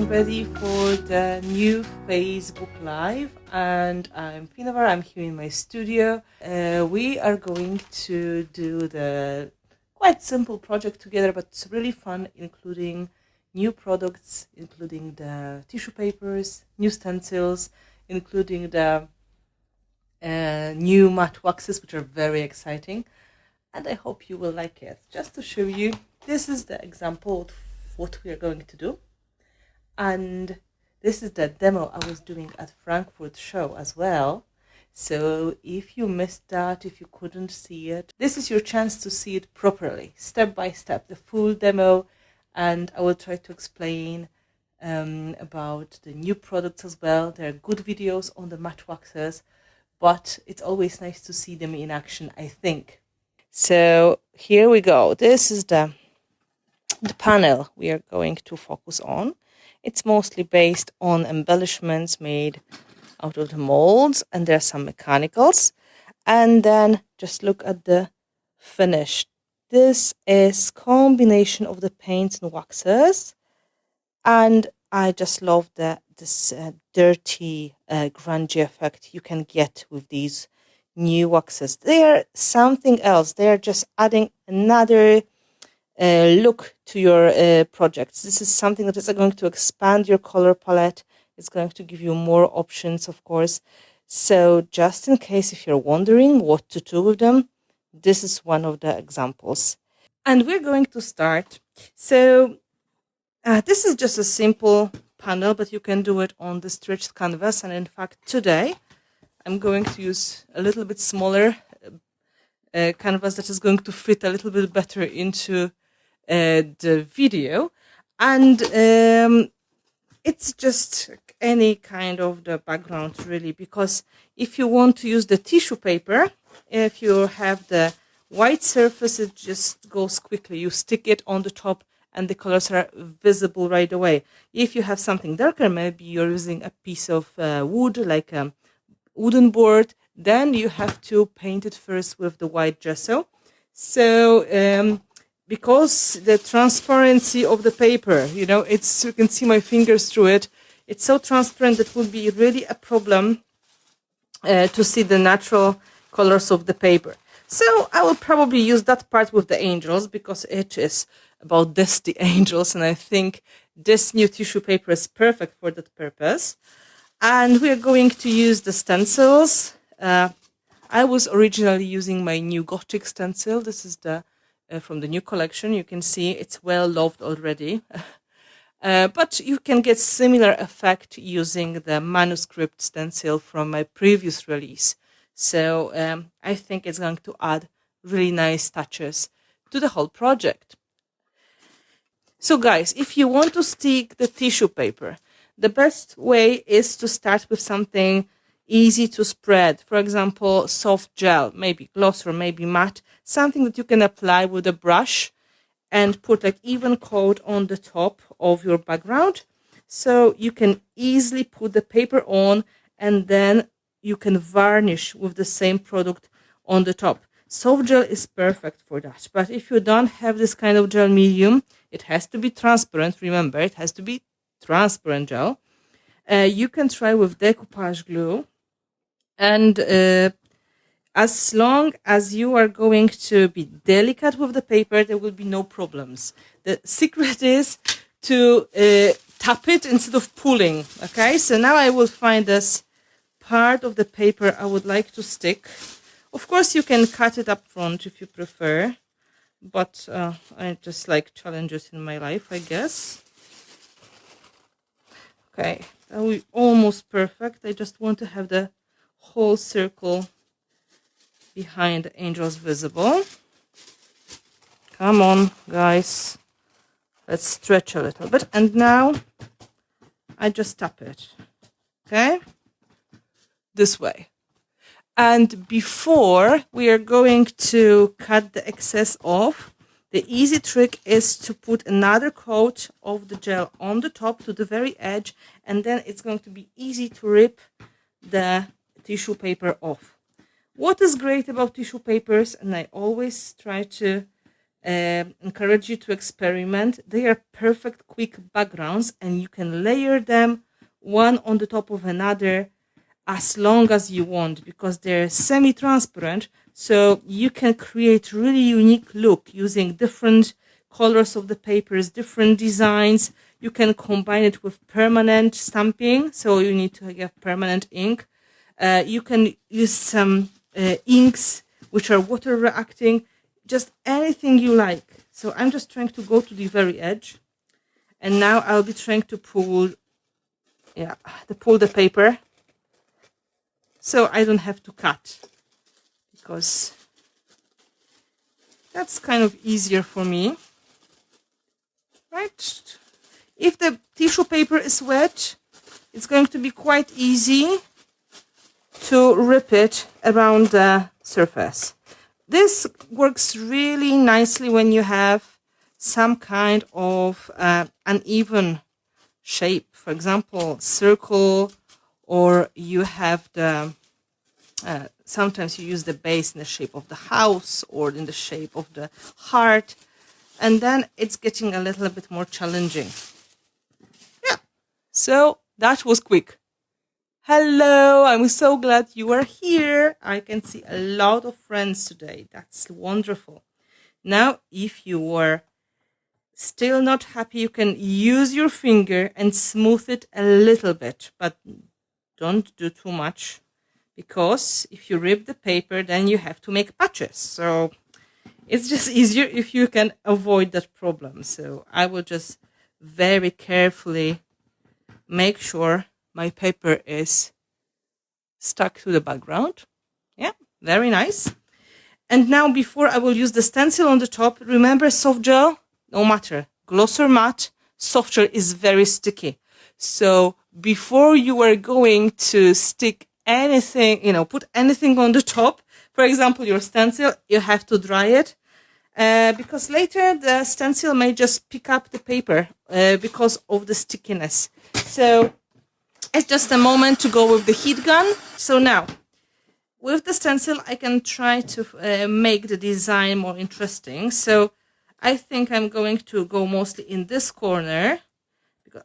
getting ready for the new Facebook Live, and I'm Finnabair. I'm here in my studio. We are going to do the quite simple project together, but it's really fun, including new products, including the tissue papers, new stencils, including the new matte waxes, which are very exciting. And I hope you will like it. Just to show you, this is the example of what we are going to do. And this is the demo I was doing at Frankfurt show as well. So if you missed that, if you couldn't see it, this is your chance to see it properly, step by step, the full demo. And I will try to explain about the new products as well. There are good videos on the matte waxes, but it's always nice to see them in action, I think. So here we go. This is the panel we are going to focus on. It's mostly based on embellishments made out of the molds, and there are some mechanicals. And then just look at the finish. This is combination of the paints and waxes, and I just love this dirty, grungy effect you can get with these new waxes. They are something else. They are just adding another look to your projects. This is something that is going to expand your color palette. It's going to give you more options, of course. So just in case if you're wondering what to do with them, this is one of the examples. And we're going to start. So this is just a simple panel, but you can do it on the stretched canvas. And in fact, today I'm going to use a little bit smaller canvas that is going to fit a little bit better into the video. And it's just any kind of the background, really, because if you want to use the tissue paper, if you have the white surface, it just goes quickly. You stick it on the top and the colors are visible right away. If you have something darker, maybe you're using a piece of wood, like a wooden board, then you have to paint it first with the white gesso. So because the transparency of the paper, you know, you can see my fingers through it. It's so transparent that would be really a problem to see the natural colors of the paper. So I will probably use that part with the angels, because it is about this, the angels, and I think this new tissue paper is perfect for that purpose. And we are going to use the stencils. I was originally using my new Gothic stencil. This is the from the new collection. You can see it's well loved already. But you can get similar effect using the manuscript stencil from my previous release. So I think it's going to add really nice touches to the whole project. So guys, if you want to stick the tissue paper, the best way is to start with something easy to spread. For example, soft gel, maybe gloss or maybe matte, something that you can apply with a brush and put like even coat on the top of your background. So you can easily put the paper on and then you can varnish with the same product on the top. Soft gel is perfect for that. But if you don't have this kind of gel medium, it has to be transparent. Remember, it has to be transparent gel. You can try with decoupage glue. And as long as you are going to be delicate with the paper, there will be no problems. The secret is to tap it instead of pulling. Okay, so now I will find this part of the paper I would like to stick. Of course, you can cut it up front if you prefer, but I just like challenges in my life, I guess. Okay, that will be almost perfect. I just want to have the whole circle behind the angels visible. Come on, guys. Let's stretch a little bit. And now I just tap it. Okay? This way. And before we are going to cut the excess off, the easy trick is to put another coat of the gel on the top to the very edge, and then it's going to be easy to rip the tissue paper off. What is great about tissue papers, and I always try to encourage you to experiment. They are perfect quick backgrounds, and you can layer them one on the top of another as long as you want, because they're semi-transparent, so you can create really unique look using different colors of the papers, different designs. You can combine it with permanent stamping, so you need to have permanent ink. You can use some inks which are water reacting, just anything you like. So I'm just trying to go to the very edge, and now I'll be trying to pull the paper, so I don't have to cut, because that's kind of easier for me, right? If the tissue paper is wet, it's going to be quite easy to rip it around the surface. This works really nicely when you have some kind of uneven shape, for example, circle, or you have the sometimes you use the base in the shape of the house or in the shape of the heart, and then it's getting a little bit more challenging. Yeah, so that was quick. Hello, I'm so glad you are here. I can see a lot of friends today. That's wonderful. Now, if you were still not happy, you can use your finger and smooth it a little bit, but don't do too much, because if you rip the paper, then you have to make patches. So it's just easier if you can avoid that problem. So I will just very carefully make sure my paper is stuck to the background. Yeah, very nice. And now, before I will use the stencil on the top, remember, soft gel, no matter gloss or matte, soft gel is very sticky. So before you are going to stick anything, put anything on the top, for example, your stencil, you have to dry it, because later the stencil may just pick up the paper because of the stickiness. So it's just a moment to go with the heat gun. So now, with the stencil, I can try to make the design more interesting. So I think I'm going to go mostly in this corner,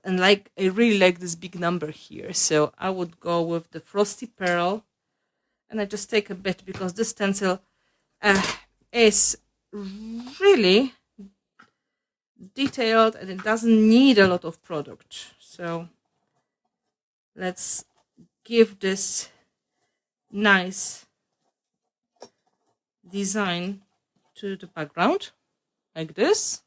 and I really like this big number here. So I would go with the Frosty Pearl, and I just take a bit, because this stencil is really detailed and it doesn't need a lot of product. So let's give this nice design to the background, like this.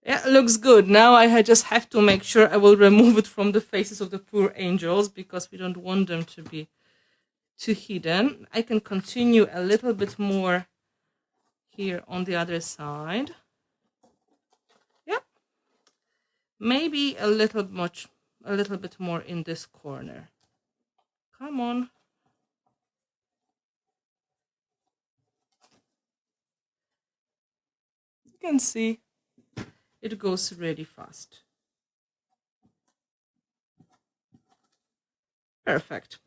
Yeah, it looks good. Now I just have to make sure I will remove it from the faces of the poor angels, because we don't want them to be too hidden. I can continue a little bit more here on the other side. Yeah, maybe a little bit more in this corner. Come on. You can see it goes really fast. Perfect.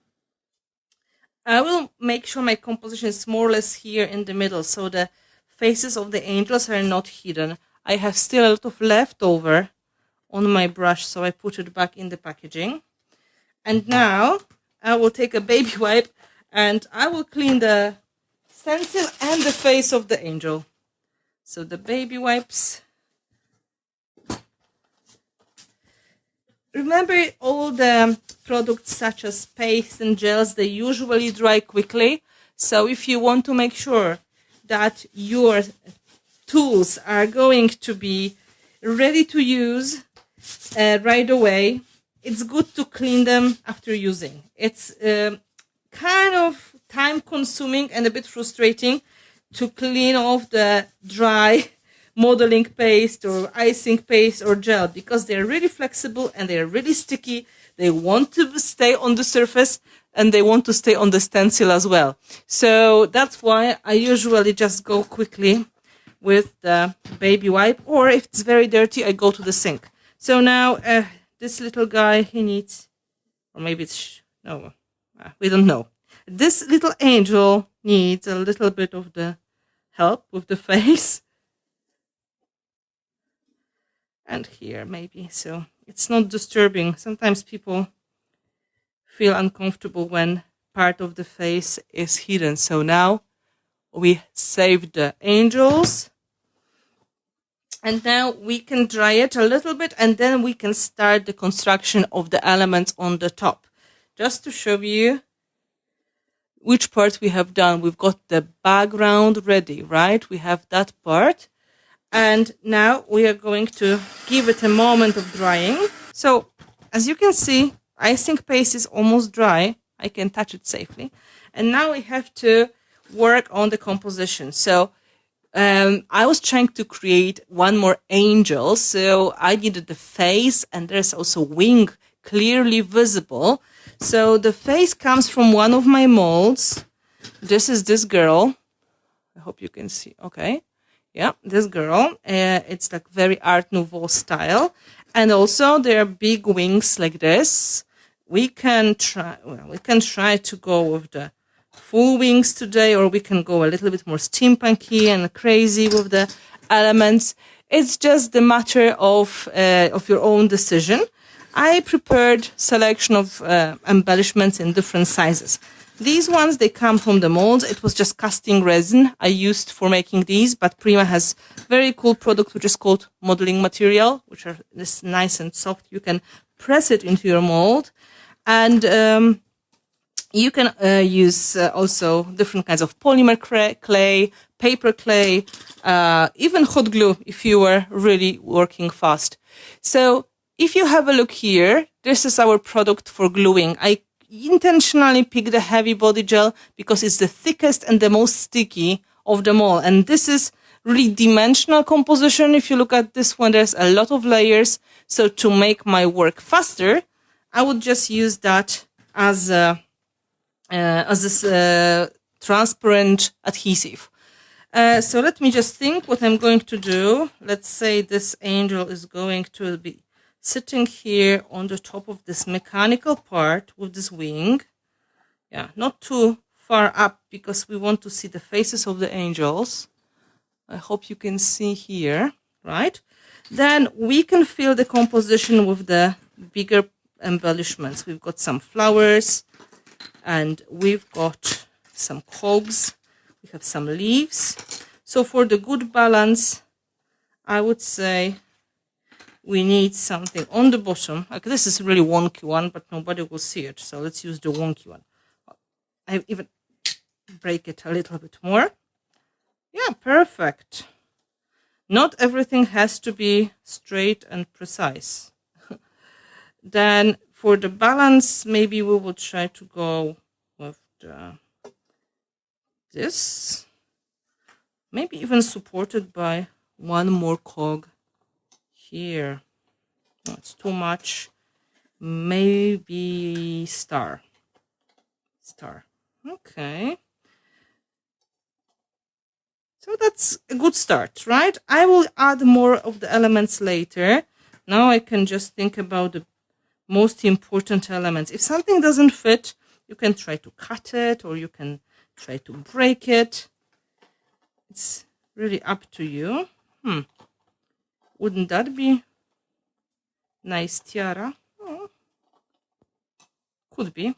I will make sure my composition is more or less here in the middle, so the faces of the angels are not hidden. I have still a lot of leftover on my brush, so I put it back in the packaging. And now I will take a baby wipe and I will clean the stencil and the face of the angel. So the baby wipes. Remember, all the products such as paste and gels, they usually dry quickly. So if you want to make sure that your tools are going to be ready to use right away, it's good to clean them after using. It's kind of time consuming and a bit frustrating to clean off the dry modeling paste or icing paste or gel, because they're really flexible and they're really sticky. They want to stay on the surface and they want to stay on the stencil as well. So that's why I usually just go quickly with the baby wipe, or if it's very dirty, I go to the sink. So now this little guy, he needs, or maybe it's, no, we don't know. This little angel needs a little bit of the help with the face. And here maybe, so it's not disturbing. Sometimes people feel uncomfortable when part of the face is hidden. So now we saved the angels. And now we can dry it a little bit, and then we can start the construction of the elements on the top. Just to show you which part we have done. We've got the background ready, right? We have that part. And now we are going to give it a moment of drying. So as you can see, icing paste is almost dry. I can touch it safely. And now we have to work on the composition. So I was trying to create one more angel, so I needed the face, and there's also wing clearly visible. So the face comes from one of my molds. This is this girl. I hope you can see. Okay. Yeah, this girl. It's like very Art Nouveau style. And also there are big wings like this. We can try to go with the full wings today, or we can go a little bit more steampunky and crazy with the elements. It's just the matter of your own decision. I prepared selection of embellishments in different sizes. These ones, they come from the molds. It was just casting resin I used for making these, but Prima has very cool product which is called modeling material, which are this nice and soft. You can press it into your mold, and you can use also different kinds of polymer clay, paper clay, even hot glue if you were really working fast. So if you have a look here, this is our product for gluing. I intentionally picked the heavy body gel because it's the thickest and the most sticky of them all. And this is really dimensional composition. If you look at this one, there's a lot of layers. So to make my work faster, I would just use that as this transparent adhesive. So let me just think what I'm going to do. Let's say this angel is going to be sitting here on the top of this mechanical part with this wing. Yeah, not too far up because we want to see the faces of the angels. I hope you can see here, right? Then we can fill the composition with the bigger embellishments. We've got some flowers, and we've got some cogs. We have some leaves. So for the good balance, I would say we need something on the bottom. Like this is a really wonky one, but nobody will see it. So let's use the wonky one. I even break it a little bit more. Yeah, perfect. Not everything has to be straight and precise. Then for the balance, maybe we will try to go with this. Maybe even supported by one more cog here. No, it's too much. Maybe star. Okay. So that's a good start, right? I will add more of the elements later. Now I can just think about the most important elements. If something doesn't fit, you can try to cut it, or you can try to break it. It's really up to you. Wouldn't that be nice tiara? Oh, could be.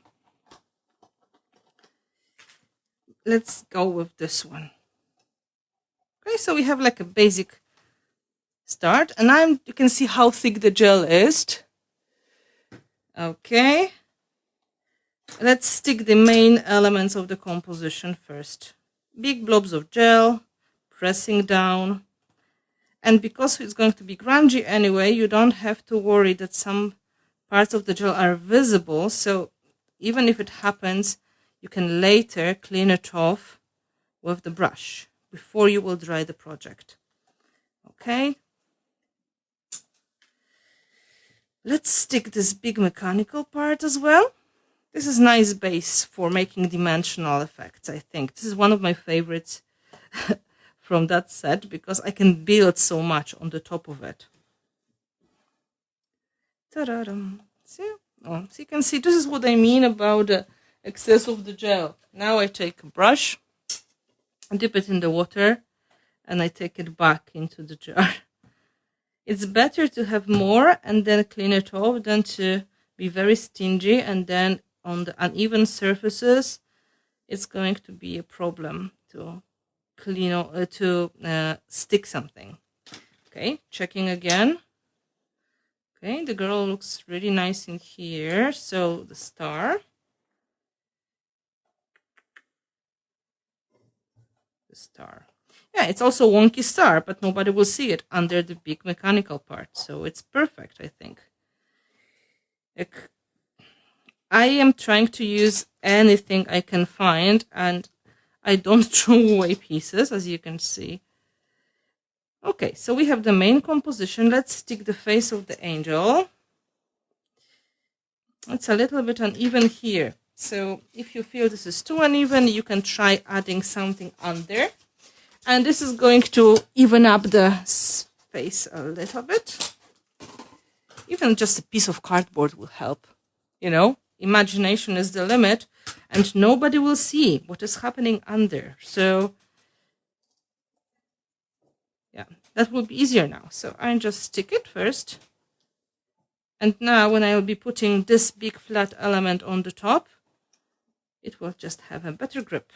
Let's go with this one. Okay, so we have like a basic start, and you can see how thick the gel is. Okay, let's stick the main elements of the composition first. Big blobs of gel, pressing down. And because it's going to be grungy anyway, you don't have to worry that some parts of the gel are visible. So even if it happens, you can later clean it off with the brush before you will dry the project. Okay. Let's stick this big mechanical part as well. This is nice base for making dimensional effects, I think. This is one of my favorites from that set because I can build so much on the top of it. Ta-da-da. See? Oh, so you can see this is what I mean about the excess of the gel. Now I take a brush dip it in the water, and I take it back into the jar. It's better to have more and then clean it off than to be very stingy, and then on the uneven surfaces, it's going to be a problem to stick something. Okay, checking again. Okay, the girl looks really nice in here. So the star. The star. Yeah, it's also a wonky star, but nobody will see it under the big mechanical part. So it's perfect, I think. I am trying to use anything I can find, and I don't throw away pieces, as you can see. Okay, so we have the main composition. Let's stick the face of the angel. It's a little bit uneven here. So if you feel this is too uneven, you can try adding something under. And this is going to even up the space a little bit. Even just a piece of cardboard will help. You know, imagination is the limit, and nobody will see what is happening under. So yeah, that will be easier now. So I just stick it first. And now when I will be putting this big flat element on the top, it will just have a better grip.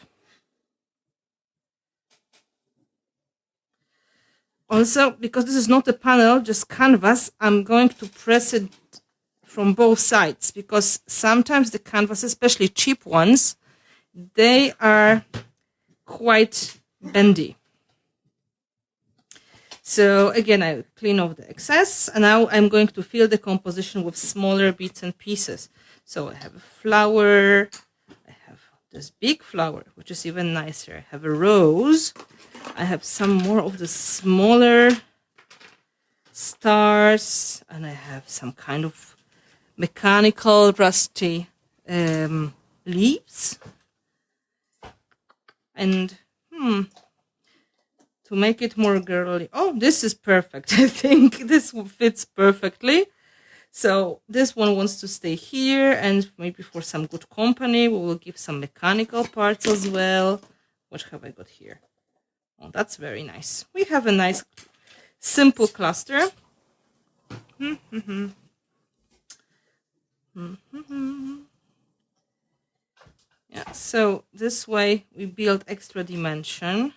Also, because this is not a panel, just canvas, I'm going to press it from both sides, because sometimes the canvas, especially cheap ones, they are quite bendy. So again, I clean off the excess, and now I'm going to fill the composition with smaller bits and pieces. So I have a flower, I have this big flower, which is even nicer. I have a rose, I have some more of the smaller stars, and I have some kind of mechanical rusty leaves. And to make it more girly, oh, this is perfect. I think this fits perfectly. So this one wants to stay here, and maybe for some good company we will give some mechanical parts as well. What have I got here? Oh, that's very nice. We have a nice simple cluster. Yeah, so this way we build extra dimension.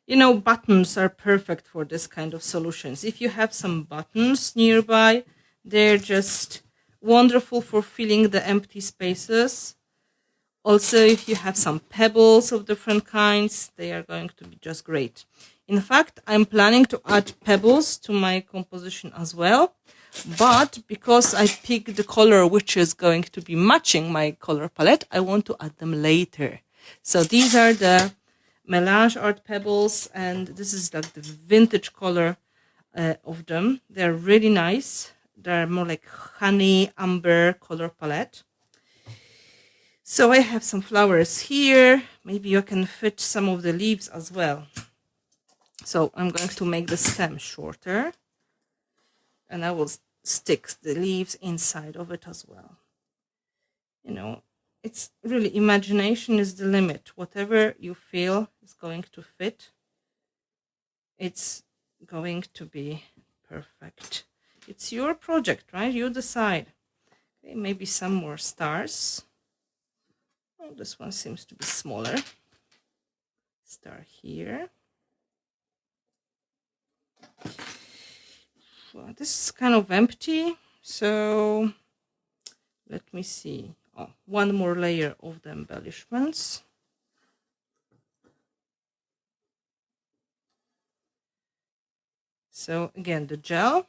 You know, buttons are perfect for this kind of solutions. If you have some buttons nearby, they're just wonderful for filling the empty spaces. Also, if you have some pebbles of different kinds, they are going to be just great. In fact, I'm planning to add pebbles to my composition as well. But because I picked the color which is going to be matching my color palette, I want to add them later. So these are the Melange Art Pebbles, and this is like the vintage color of them. They're really nice. They're more like honey amber color palette. So I have some flowers here. Maybe you can fit some of the leaves as well. So I'm going to make the stem shorter, and I will stick the leaves inside of it as well. You know, it's really, imagination is the limit. Whatever you feel is going to fit, it's going to be perfect. It's your project, right? You decide. Okay, maybe some more stars. Oh, this one seems to be smaller. Star here. Well, this is kind of empty, so let me see. Oh, one more layer of the embellishments. So again, the gel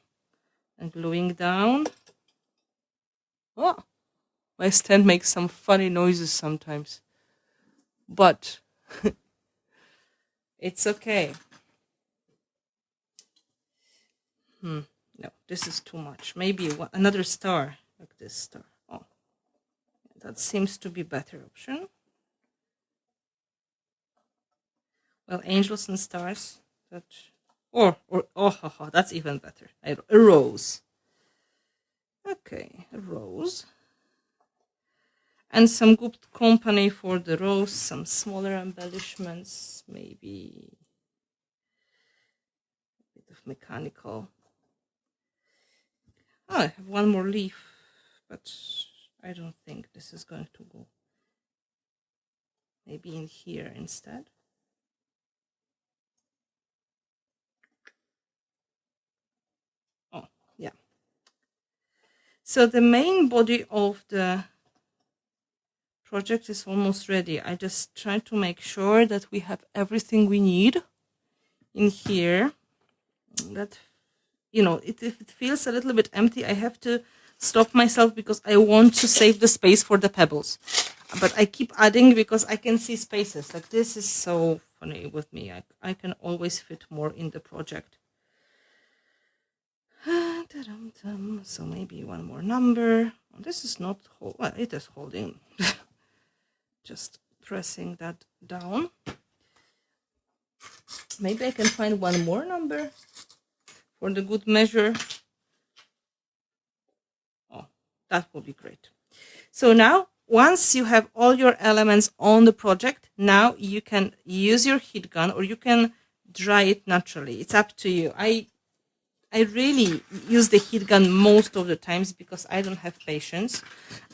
and gluing down. Oh, my stand makes some funny noises sometimes, but it's okay. No, this is too much. Maybe another star, like this star. Oh, that seems to be better option. Well, angels and stars. That, or oh, that's even better. A rose. Okay, a rose. And some good company for the rose, some smaller embellishments, maybe a bit of mechanical. Oh, I have one more leaf, but I don't think this is going to go. Maybe in here instead. Oh, yeah. So the main body of the project is almost ready. I just try to make sure that we have everything we need in here. That, you know, if it feels a little bit empty, I have to stop myself because I want to save the space for the pebbles. But I keep adding because I can see spaces. Like, this is so funny with me. I can always fit more in the project. So maybe one more number. This is not, well, it is holding. Just pressing that down. Maybe I can find one more number for the good measure. Oh, that would be great. So now, once you have all your elements on the project, now you can use your heat gun or you can dry it naturally. It's up to you. I really use the heat gun most of the times because I don't have patience.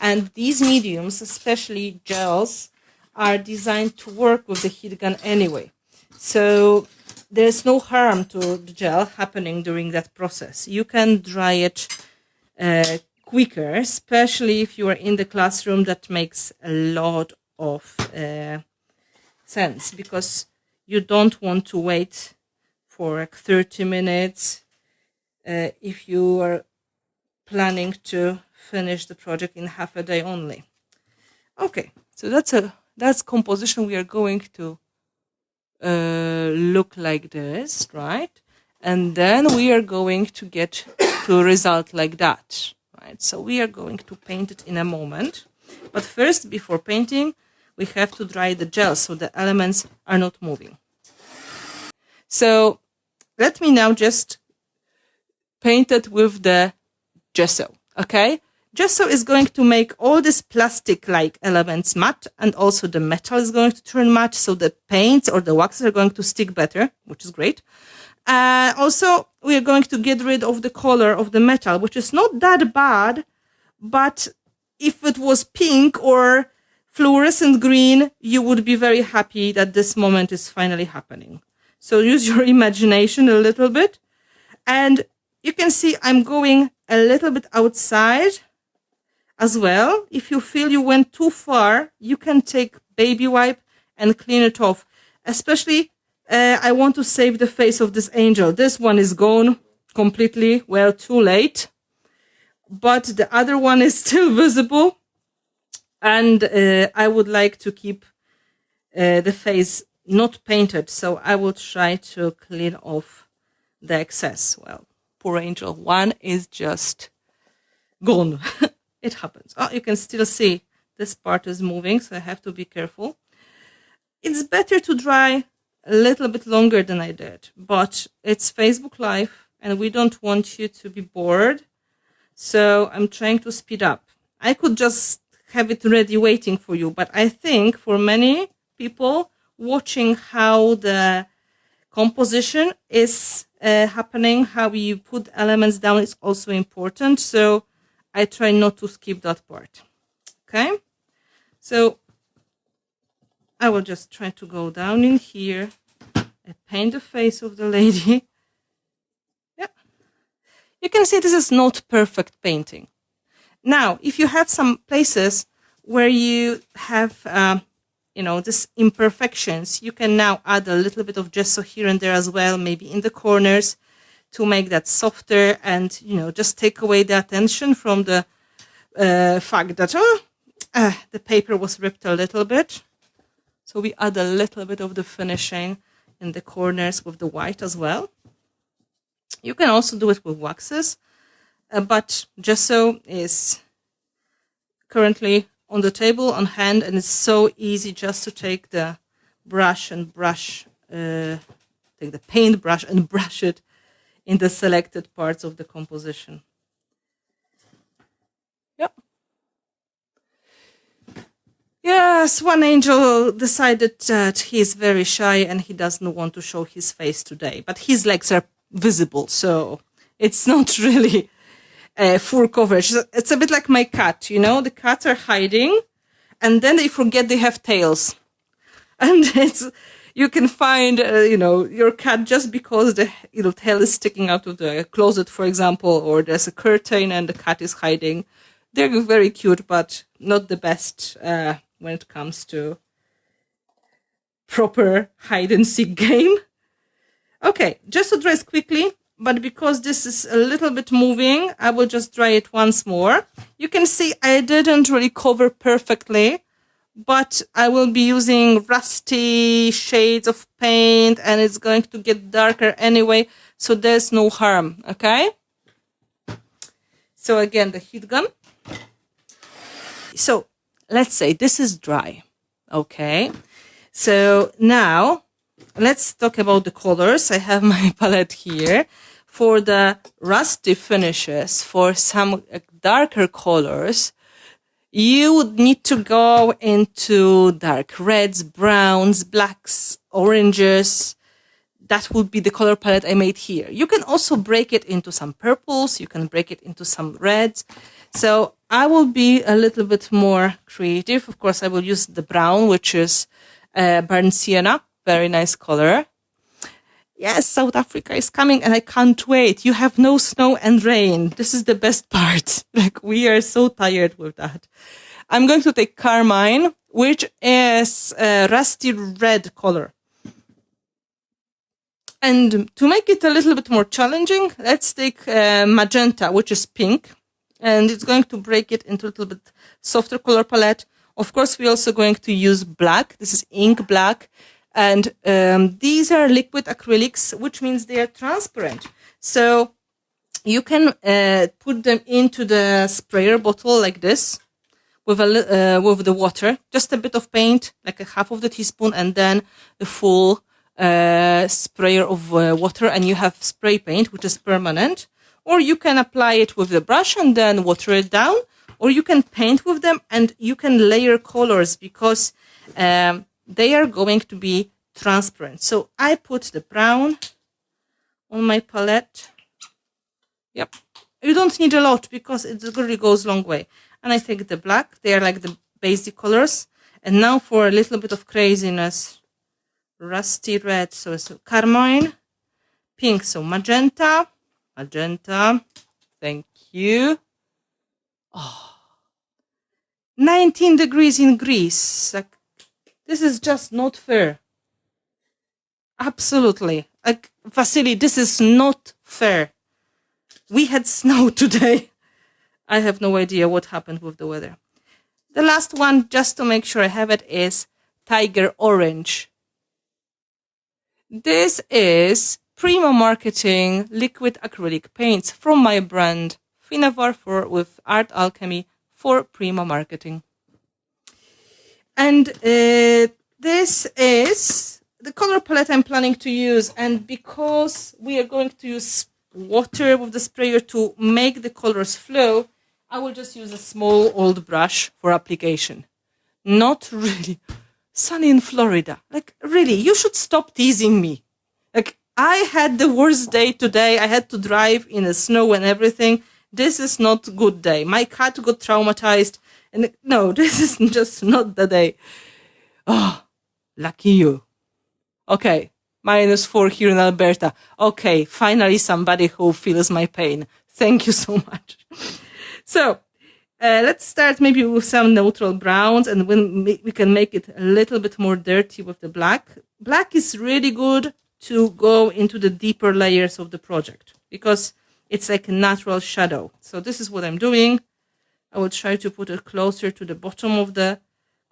And these mediums, especially gels, are designed to work with the heat gun anyway. So there's no harm to the gel happening during that process. You can dry it quicker, especially if you are in the classroom. That makes a lot of sense because you don't want to wait for like 30 minutes if you are planning to finish the project in half a day only. Okay, so that's composition. We are going to look like this, right? And then we are going to get to a result like that, right? So we are going to paint it in a moment. But first, before painting, we have to dry the gel so the elements are not moving. So let me now just paint it with the gesso, okay? Gesso is going to make all these plastic-like elements matte, and also the metal is going to turn matte, so the paints or the waxes are going to stick better, which is great. Also, we are going to get rid of the color of the metal, which is not that bad, but if it was pink or fluorescent green, you would be very happy that this moment is finally happening. So use your imagination a little bit. And you can see I'm going a little bit outside as well. If you feel you went too far, you can take baby wipe and clean it off. Especially, I want to save the face of this angel. This one is gone completely. Well, too late. But the other one is still visible. And I would like to keep the face not painted. So I will try to clean off the excess. Well, poor angel. One is just gone. It happens. Oh, you can still see this part is moving, so I have to be careful. It's better to dry a little bit longer than I did, but it's Facebook Live and we don't want you to be bored. So I'm trying to speed up. I could just have it ready waiting for you, but I think for many people watching how the composition is happening, how you put elements down is also important. So I try not to skip that part. Okay, so I will just try to go down in here and paint the face of the lady. Yeah, you can see this is not perfect painting. Now, if you have some places where you have, you know, these imperfections, you can now add a little bit of gesso here and there as well, maybe in the corners, to make that softer and, you know, just take away the attention from the fact that the paper was ripped a little bit. So we add a little bit of the finishing in the corners with the white as well. You can also do it with waxes, but gesso is currently on the table on hand, and it's so easy just to take the brush and take the paintbrush and brush it in the selected parts of the composition. Yep. Yes, one angel decided that he's very shy and he doesn't want to show his face today, but his legs are visible, so it's not really full coverage. It's a bit like my cat, you know, the cats are hiding and then they forget they have tails. And you can find, your cat just because the tail is sticking out of the closet, for example, or there's a curtain and the cat is hiding. They're very cute, but not the best when it comes to proper hide-and-seek game. Okay, just to dries quickly, but because this is a little bit moving, I will just dry it once more. You can see I didn't really cover perfectly, but I will be using rusty shades of paint and it's going to get darker anyway, so there's no harm, okay? So again, the heat gun. So let's say this is dry, okay? So now let's talk about the colors. I have my palette here. For the rusty finishes, for some darker colors, you would need to go into dark reds, browns, blacks, oranges. That would be the color palette I made here. You can also break it into some purples. You can break it into some reds. So I will be a little bit more creative. Of course, I will use the brown, which is burnt sienna. Very nice color. Yes, South Africa is coming and I can't wait. You have no snow and rain. This is the best part. Like, we are so tired with that. I'm going to take Carmine, which is a rusty red color. And to make it a little bit more challenging, let's take Magenta, which is pink. And it's going to break it into a little bit softer color palette. Of course, we're also going to use black. This is ink black. And these are liquid acrylics, which means they are transparent. So you can put them into the sprayer bottle like this with the water, just a bit of paint, like a half of the teaspoon, and then the full sprayer of water, and you have spray paint, which is permanent. Or you can apply it with the brush and then water it down, or you can paint with them and you can layer colors because they are going to be transparent. So I put the brown on my palette. Yep. You don't need a lot because it really goes a long way. And I take the black. They are like the basic colors. And now for a little bit of craziness. Rusty red. So it's Carmine. Pink. So magenta. Magenta. Thank you. Oh. 19 degrees in Greece. Like, this is just not fair. Absolutely. Like, Vasily, this is not fair. We had snow today. I have no idea what happened with the weather. The last one, just to make sure I have it, is Tiger Orange. This is Prima Marketing liquid acrylic paints from my brand Finnabair with Art Alchemy for Prima Marketing. And this is the color palette I'm planning to use. And because we are going to use water with the sprayer to make the colors flow, I will just use a small old brush for application. Not really. Sunny in Florida. Like, really, you should stop teasing me. Like, I had the worst day today. I had to drive in the snow and everything. This is not a good day. My cat got traumatized. And no, this is just not the day. Oh, lucky you. Okay, -4 here in Alberta. Okay, finally somebody who feels my pain. Thank you so much. So, let's start maybe with some neutral browns, and we can make it a little bit more dirty with the black. Black is really good to go into the deeper layers of the project because it's like a natural shadow. So this is what I'm doing. I will try to put it closer to the bottom of the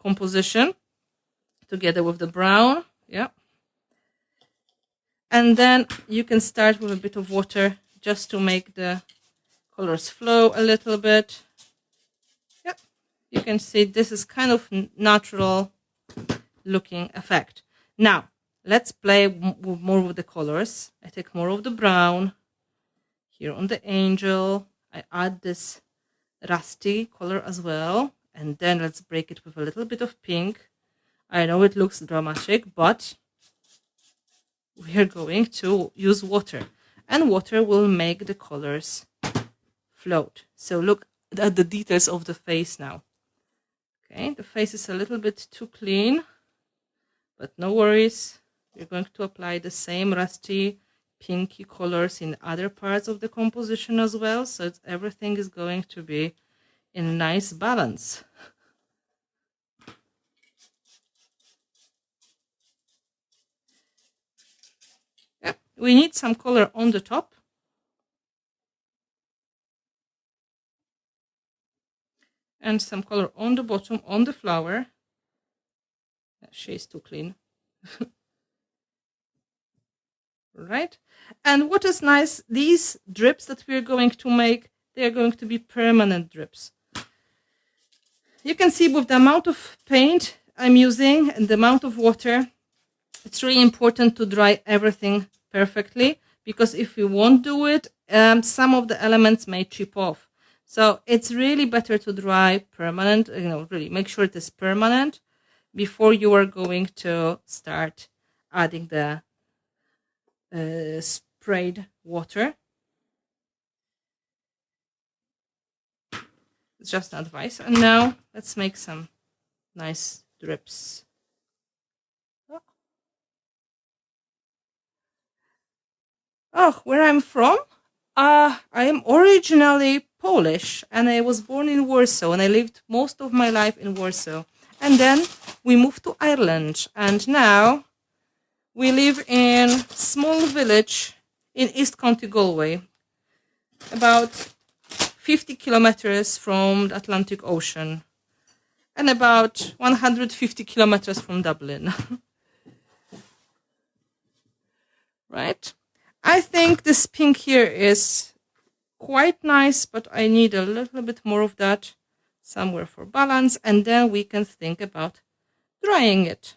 composition together with the brown. Yeah. And then you can start with a bit of water just to make the colors flow a little bit. Yep. You can see this is kind of natural looking effect. Now, let's play more with the colors. I take more of the brown. Here on the angel, I add this rusty color as well. And then let's break it with a little bit of pink. I know it looks dramatic, but we are going to use water. And water will make the colors float. So look at the details of the face now. Okay, the face is a little bit too clean, but no worries. We're going to apply the same rusty pinky colors in other parts of the composition as well, so everything is going to be in nice balance. Yeah, we need some color on the top. And some color on the bottom, on the flower. She's too clean. Right? And what is nice, these drips that we're going to make, they're going to be permanent drips. You can see with the amount of paint I'm using and the amount of water, it's really important to dry everything perfectly, because if we won't do it, some of the elements may chip off. So it's really better to dry permanent, really make sure it is permanent before you are going to start adding the sprayed water. It's just advice. And now let's make some nice drips. Oh, where I'm from? I am originally Polish, and I was born in Warsaw, and I lived most of my life in Warsaw. And then we moved to Ireland, and now we live in a small village in East County Galway, about 50 kilometers from the Atlantic Ocean, and about 150 kilometers from Dublin. Right? I think this pink here is quite nice, but I need a little bit more of that somewhere for balance, and then we can think about drying it.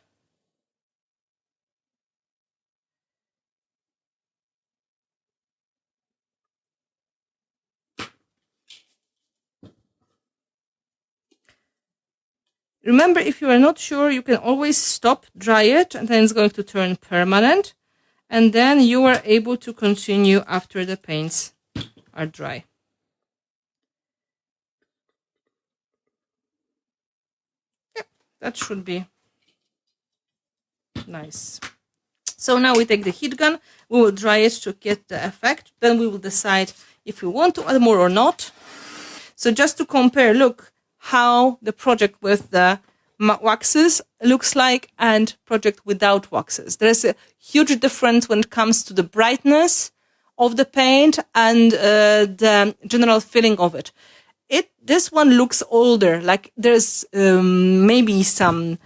Remember, if you are not sure, you can always stop, dry it, and then it's going to turn permanent. And then you are able to continue after the paints are dry. Yeah, that should be nice. So now we take the heat gun, we will dry it to get the effect. Then we will decide if we want to add more or not. So just to compare, look how the project with the matte waxes looks like and project without waxes. There's a huge difference when it comes to the brightness of the paint and the general feeling of it. This one looks older, like there's maybe some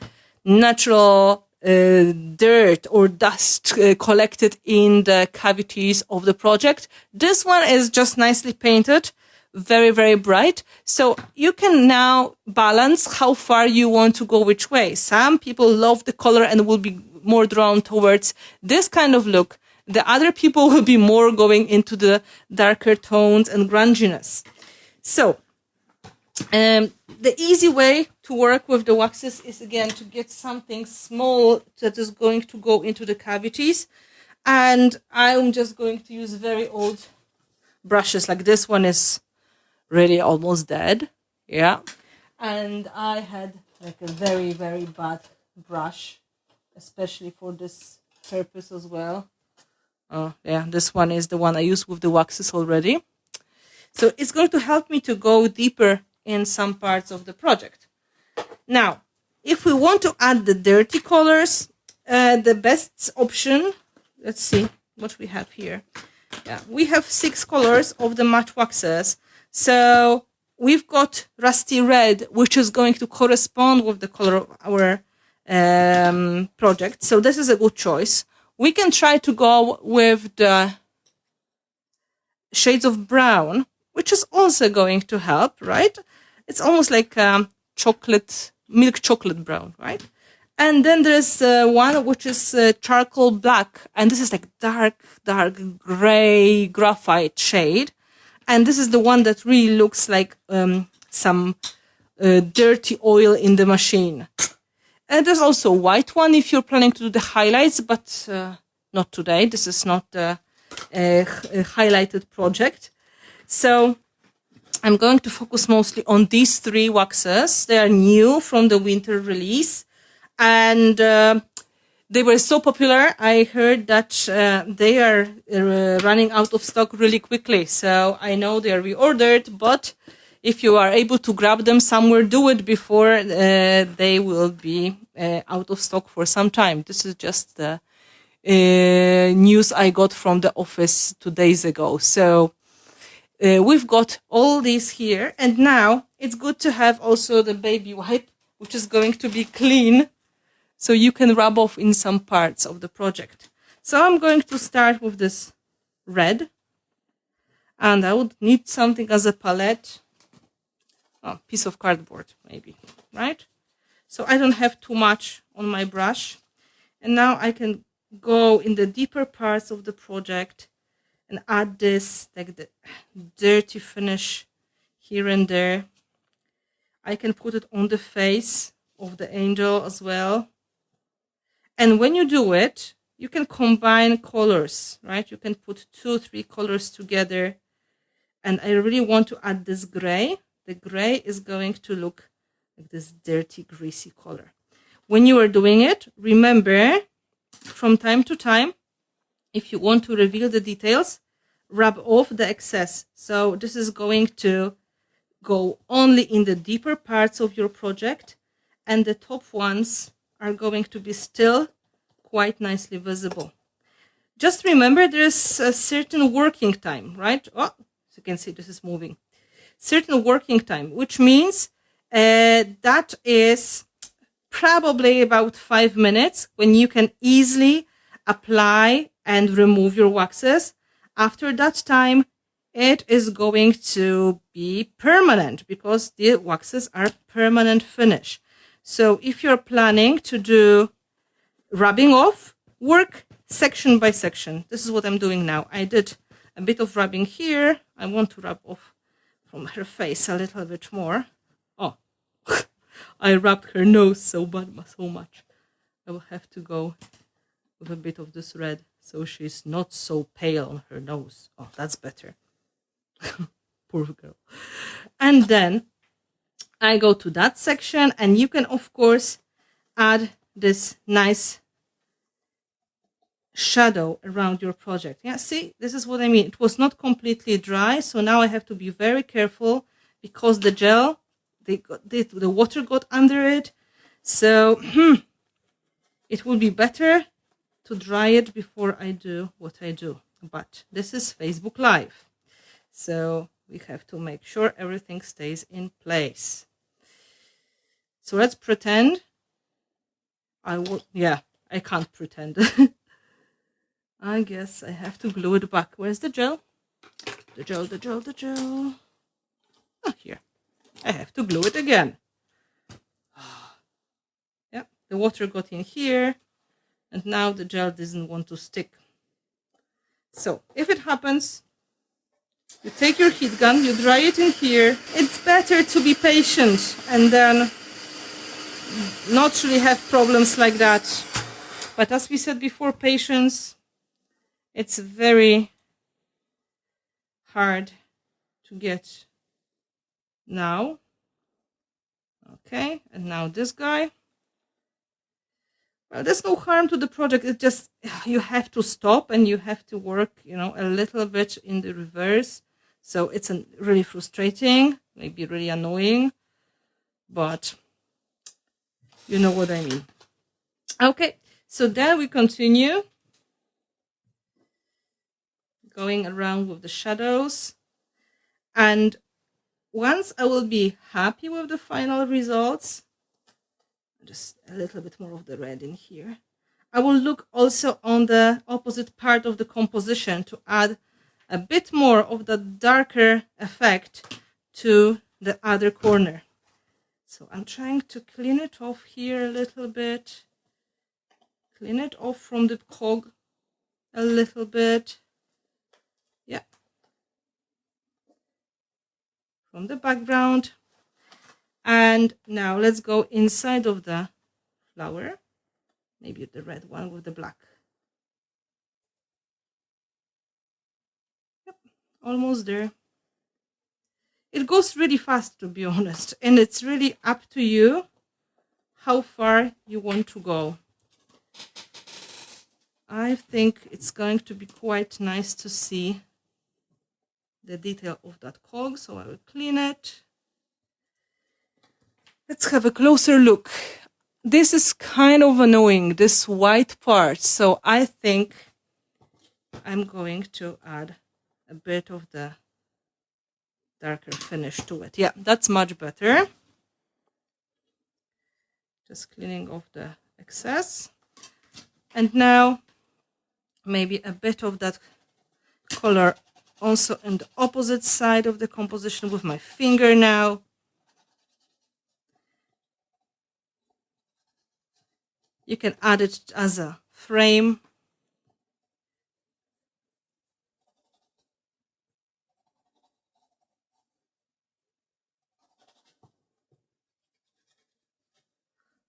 natural dirt or dust collected in the cavities of the project. This one is just nicely painted, very, very bright. So you can now balance how far you want to go which way. Some people love the color and will be more drawn towards this kind of look. The other people will be more going into the darker tones and grunginess. So the easy way to work with the waxes is, again, to get something small that is going to go into the cavities. And I'm just going to use very old brushes, like this one is really almost dead. Yeah. And I had like a very, very bad brush, especially for this purpose as well. Oh yeah, this one is the one I use with the waxes already. So it's going to help me to go deeper in some parts of the project. Now, if we want to add the dirty colors, the best option, let's see what we have here. Yeah, we have 6 colors of the matte waxes. So we've got rusty red, which is going to correspond with the color of our project. So this is a good choice. We can try to go with the shades of brown, which is also going to help, right? It's almost like milk chocolate brown, right? And then there's one which is charcoal black, and this is like dark gray graphite shade. And this is the one that really looks like some dirty oil in the machine. And there's also a white one if you're planning to do the highlights, but not today. This is not the highlighted project. So I'm going to focus mostly on these 3 waxes. They are new from the winter release, and they were so popular. I heard that they are running out of stock really quickly. So I know they are reordered, but if you are able to grab them somewhere, do it before they will be out of stock for some time. This is just the news I got from the office 2 days ago. So we've got all these here, and now it's good to have also the baby wipe, which is going to be clean, so you can rub off in some parts of the project. So I'm going to start with this red, and I would need something as a palette. Oh, piece of cardboard, maybe, right? So I don't have too much on my brush. And now I can go in the deeper parts of the project and add this, like the dirty finish here and there. I can put it on the face of the angel as well. And when you do it, you can combine colors, right? You can put 2, 3 colors together. And I really want to add this gray. The gray is going to look like this dirty, greasy color. When you are doing it, remember, from time to time, if you want to reveal the details, rub off the excess. So this is going to go only in the deeper parts of your project, and the top ones are going to be still quite nicely visible. Just remember, there's a certain working time, right? Oh, as you can see, this is moving. Certain working time, which means that is probably about 5 minutes when you can easily apply and remove your waxes. After that time, it is going to be permanent because the waxes are permanent finish. So if you're planning to do rubbing off, work section by section. This is what I'm doing now. I did a bit of rubbing here. I want to rub off from her face a little bit more. Oh, I rubbed her nose so much. I will have to go with a bit of this red so she's not so pale on her nose. Oh, that's better. Poor girl. And then I go to that section, and you can of course add this nice shadow around your project. Yeah, see, this is what I mean. It was not completely dry, so now I have to be very careful because the gel, the water got under it. So it would be better to dry it before I do what I do. But this is Facebook Live, so we have to make sure everything stays in place. So let's pretend I can't pretend. I guess I have to glue it back. Where's the gel? The gel. Oh, here. I have to glue it again. Yeah, the water got in here, and now the gel doesn't want to stick. So if it happens, you take your heat gun, you dry it in here. It's better to be patient and then not really have problems like that. But as we said before, patience, it's very hard to get now. Okay, and now this guy. Well, there's no harm to the project. It just, you have to stop and you have to work, a little bit in the reverse. So it's really frustrating, maybe really annoying, but you know what I mean. Okay, so then we continue going around with the shadows. And once I will be happy with the final results, just a little bit more of the red in here, I will look also on the opposite part of the composition to add a bit more of the darker effect to the other corner. So I'm trying to clean it off here a little bit, clean it off from the cog a little bit. Yeah, from the background. And now let's go inside of the flower, maybe the red one with the black. Yep, almost there. It goes really fast, to be honest, and it's really up to you how far you want to go. I think it's going to be quite nice to see the detail of that cog, so I will clean it. Let's have a closer look. This is kind of annoying, this white part, so I think I'm going to add a bit of the darker finish to it. Yeah, that's much better. Just cleaning off the excess. And now maybe a bit of that color also in the opposite side of the composition with my finger now. You can add it as a frame.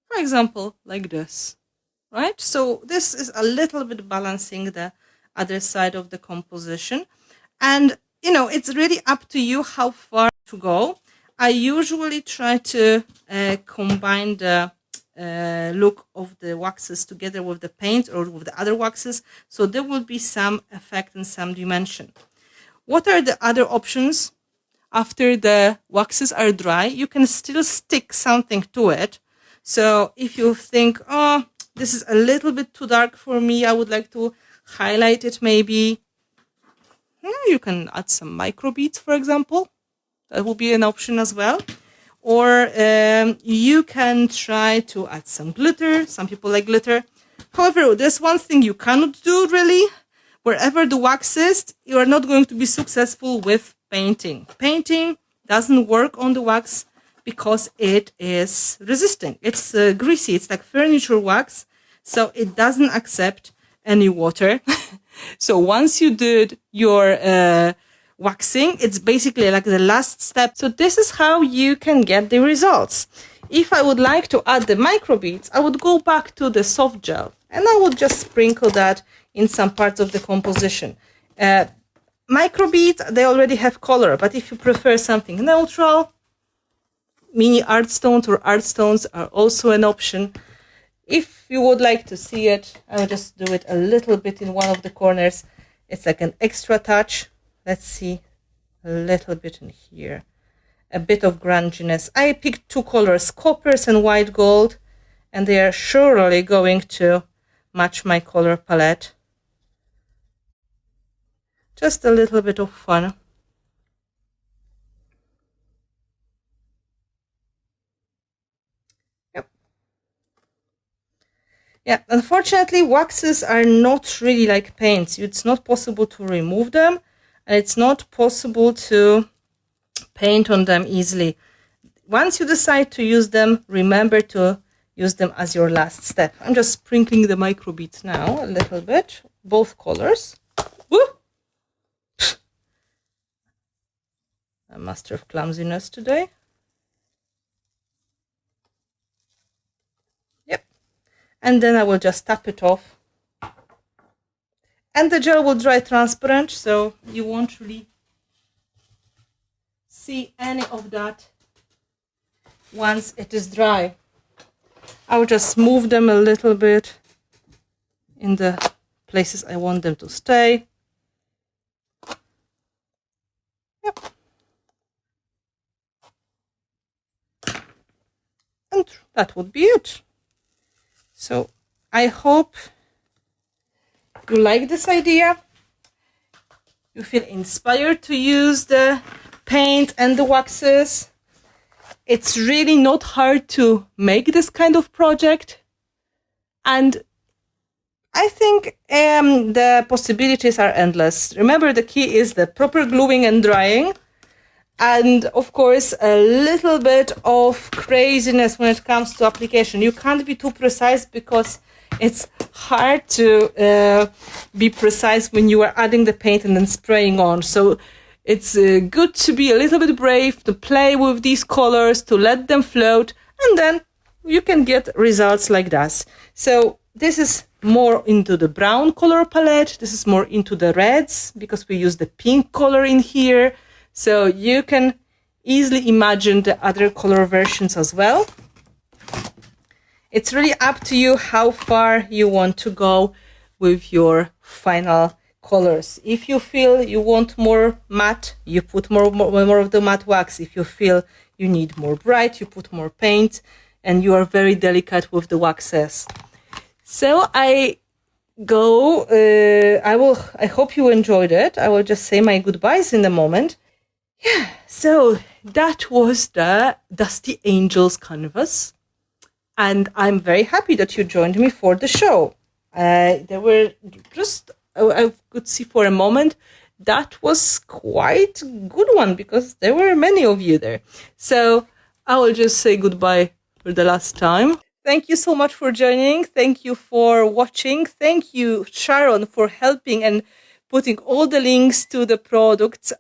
For example, like this, right? So this is a little bit balancing the other side of the composition. And, you know, it's really up to you how far to go. I usually try to combine the look of the waxes together with the paint or with the other waxes, so there will be some effect and some dimension. What are the other options? After the waxes are dry, you can still stick something to it. So if you think, oh, this is a little bit too dark for me, I would like to highlight it maybe, you can add some micro beads, for example. That will be an option as well. Or you can try to add some glitter. Some people like glitter. However, there's one thing you cannot do really. Wherever the wax is, you are not going to be successful with painting. Painting doesn't work on the wax because it is resistant. It's greasy. It's like furniture wax. So it doesn't accept any water. So once you did your waxing, it's basically like the last step. So this is how you can get the results. If I would like to add the micro beads, I would go back to the soft gel and I would just sprinkle that in some parts of the composition. Micro beads, they already have color, but if you prefer something neutral, mini art stones or art stones are also an option. If you would like to see it, I will just do it a little bit in one of the corners. It's like an extra touch. Let's see, a little bit in here. A bit of grunginess. I picked two colors, coppers and white gold, and they are surely going to match my color palette. Just a little bit of fun. Yep. Yeah, unfortunately, waxes are not really like paints. It's not possible to remove them, and it's not possible to paint on them easily. Once you decide to use them, remember to use them as your last step. I'm just sprinkling the micro beads now a little bit, both colors. Woo! A master of clumsiness today. Yep. And then I will just tap it off. And the gel will dry transparent, so you won't really see any of that once it is dry. I will just move them a little bit in the places I want them to stay. Yep. And that would be it. So I hope you like this idea. You feel inspired to use the paint and the waxes. It's really not hard to make this kind of project. And I think the possibilities are endless. Remember, the key is the proper gluing and drying. And of course, a little bit of craziness when it comes to application. You can't be too precise because it's hard to be precise when you are adding the paint and then spraying on. So It's good to be a little bit brave, to play with these colors, to let them float, and then you can get results like that. So this is more into the brown color palette. This is more into the reds because we use the pink color in here. So you can easily imagine the other color versions as well. It's really up to you how far you want to go with your final colors. If you feel you want more matte, you put more of the matte wax. If you feel you need more bright, you put more paint, and you are very delicate with the waxes. So I hope you enjoyed it. I will just say my goodbyes in a moment. Yeah, so that was the Dusty Angels canvas. And I'm very happy that you joined me for the show. There were just, I could see for a moment, that was quite a good one because there were many of you there. So I will just say goodbye for the last time. Thank you so much for joining. Thank you for watching. Thank you, Sharon, for helping and putting all the links to the products.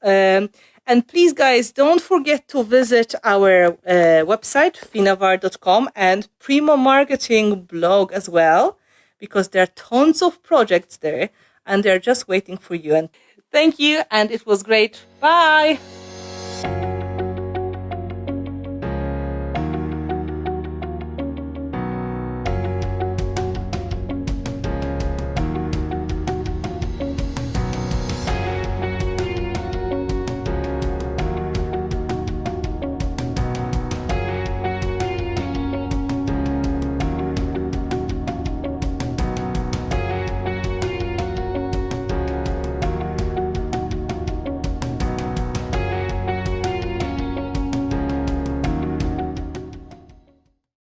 And please, guys, don't forget to visit our website, finnabair.com, and Primo Marketing blog as well, because there are tons of projects there and they're just waiting for you. And thank you, and it was great. Bye.